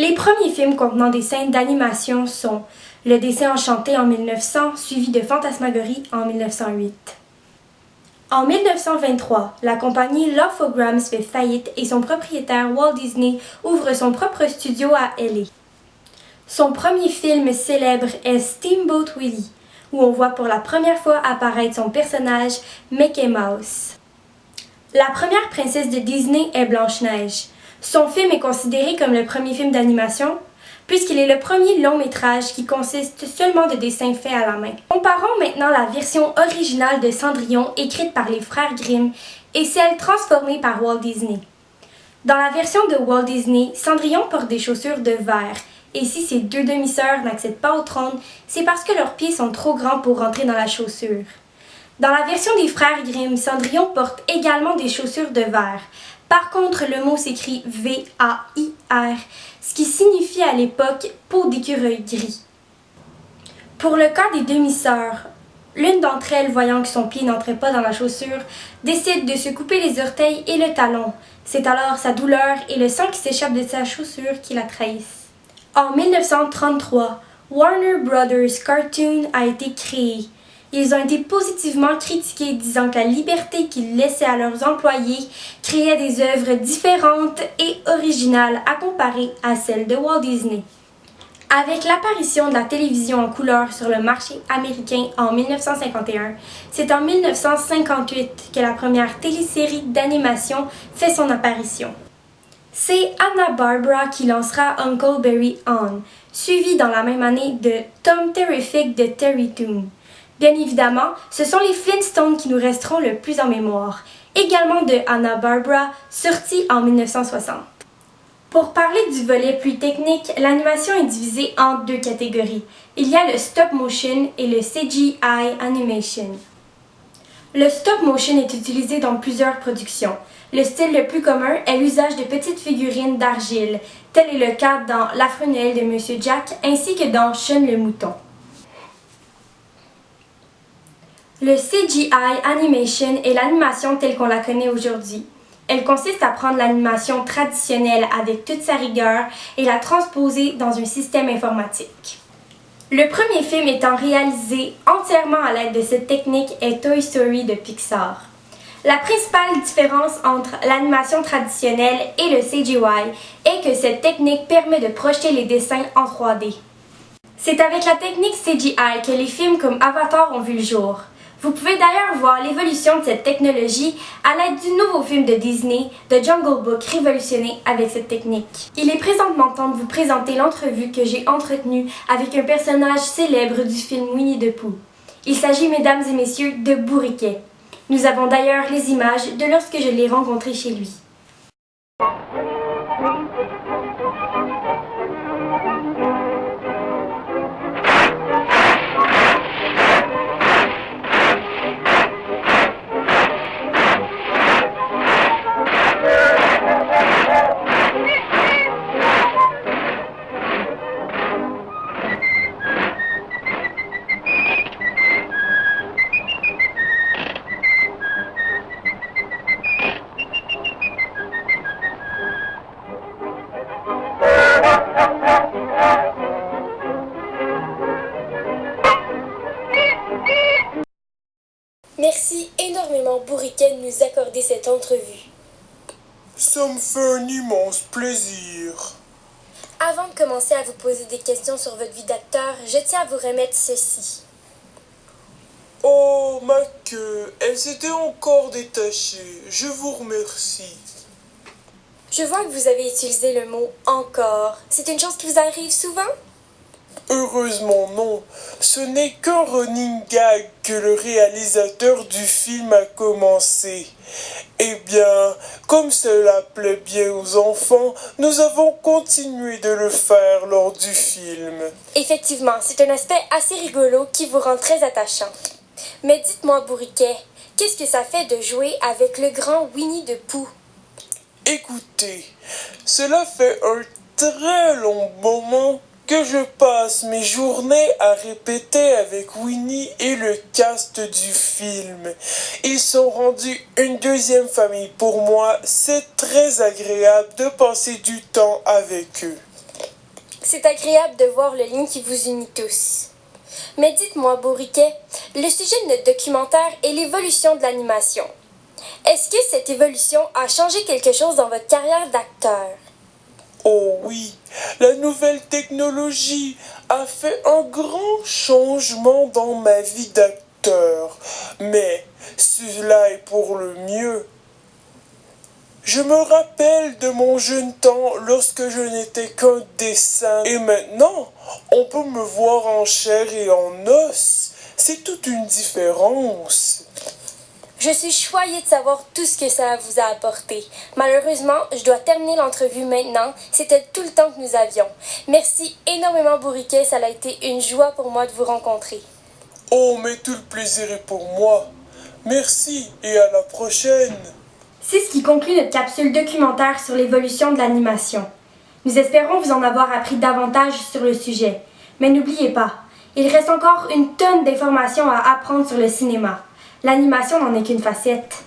Les premiers films contenant des scènes d'animation sont Le dessin enchanté en 1900, suivi de Fantasmagorie en 1908. En 1923, la compagnie Lofograms fait faillite et son propriétaire Walt Disney ouvre son propre studio à LA. Son premier film célèbre est Steamboat Willie, où on voit pour la première fois apparaître son personnage Mickey Mouse. La première princesse de Disney est Blanche-Neige. Son film est considéré comme le premier film d'animation, puisqu'il est le premier long-métrage qui consiste seulement de dessins faits à la main. Comparons maintenant la version originale de Cendrillon écrite par les frères Grimm et celle transformée par Walt Disney. Dans la version de Walt Disney, Cendrillon porte des chaussures de verre, et si ses deux demi-sœurs n'accèdent pas au trône, c'est parce que leurs pieds sont trop grands pour rentrer dans la chaussure. Dans la version des frères Grimm, Cendrillon porte également des chaussures de verre. Par contre, le mot s'écrit V-A-I-R, ce qui signifie à l'époque peau d'écureuil gris. Pour le cas des demi-sœurs, l'une d'entre elles, voyant que son pied n'entrait pas dans la chaussure, décide de se couper les orteils et le talon. C'est alors sa douleur et le sang qui s'échappe de sa chaussure qui la trahissent. En 1933, Warner Brothers Cartoon a été créé. Ils ont été positivement critiqués, disant que la liberté qu'ils laissaient à leurs employés créait des œuvres différentes et originales à comparer à celles de Walt Disney. Avec l'apparition de la télévision en couleur sur le marché américain en 1951, c'est en 1958 que la première télésérie d'animation fait son apparition. C'est Hanna-Barbera qui lancera Huckleberry Hound, suivi dans la même année de Tom Terrific de Terry Toon. Bien évidemment, ce sont les Flintstones qui nous resteront le plus en mémoire, également de Hanna-Barbera, sorti en 1960. Pour parler du volet plus technique, l'animation est divisée en deux catégories. Il y a le stop motion et le CGI animation. Le stop motion est utilisé dans plusieurs productions. Le style le plus commun est l'usage de petites figurines d'argile. Tel est le cas dans L'Affreux Noël de Monsieur Jack ainsi que dans Sean le Mouton. Le CGI animation est l'animation telle qu'on la connaît aujourd'hui. Elle consiste à prendre l'animation traditionnelle avec toute sa rigueur et la transposer dans un système informatique. Le premier film étant réalisé entièrement à l'aide de cette technique est Toy Story de Pixar. La principale différence entre l'animation traditionnelle et le CGI est que cette technique permet de projeter les dessins en 3D. C'est avec la technique CGI que les films comme Avatar ont vu le jour. Vous pouvez d'ailleurs voir l'évolution de cette technologie à l'aide du nouveau film de Disney, The Jungle Book, révolutionné avec cette technique. Il est présentement temps de vous présenter l'entrevue que j'ai entretenue avec un personnage célèbre du film Winnie the Pooh. Il s'agit, mesdames et messieurs, de Bourriquet. Nous avons d'ailleurs les images de lorsque je l'ai rencontré chez lui. Merci énormément, Bourriquet, de nous accorder cette entrevue. Ça me fait un immense plaisir. Avant de commencer à vous poser des questions sur votre vie d'acteur, je tiens à vous remettre ceci. Oh, ma queue, elle s'était encore détachée. Je vous remercie. Je vois que vous avez utilisé le mot « encore ». C'est une chose qui vous arrive souvent? Heureusement non, ce n'est qu'un running gag que le réalisateur du film a commencé. Eh bien, comme cela plaît bien aux enfants, nous avons continué de le faire lors du film. Effectivement, c'est un aspect assez rigolo qui vous rend très attachant. Mais dites-moi, Bourriquet, qu'est-ce que ça fait de jouer avec le grand Winnie the Pooh? Écoutez, cela fait un très long moment que je passe mes journées à répéter avec Winnie et le cast du film. Ils sont rendus une deuxième famille pour moi. C'est très agréable de passer du temps avec eux. C'est agréable de voir le lien qui vous unit tous. Mais dites-moi, Bourriquet, le sujet de notre documentaire est l'évolution de l'animation. Est-ce que cette évolution a changé quelque chose dans votre carrière d'acteur? Oh oui, la nouvelle technologie a fait un grand changement dans ma vie d'acteur, mais cela est pour le mieux. Je me rappelle de mon jeune temps lorsque je n'étais qu'un dessin et maintenant on peut me voir en chair et en os. C'est toute une différence. Je suis choyée de savoir tout ce que ça vous a apporté. Malheureusement, je dois terminer l'entrevue maintenant. C'était tout le temps que nous avions. Merci énormément, Bourriquet. Ça a été une joie pour moi de vous rencontrer. Oh, mais tout le plaisir est pour moi. Merci et à la prochaine. C'est ce qui conclut notre capsule documentaire sur l'évolution de l'animation. Nous espérons vous en avoir appris davantage sur le sujet. Mais n'oubliez pas, il reste encore une tonne d'informations à apprendre sur le cinéma. L'animation n'en est qu'une facette.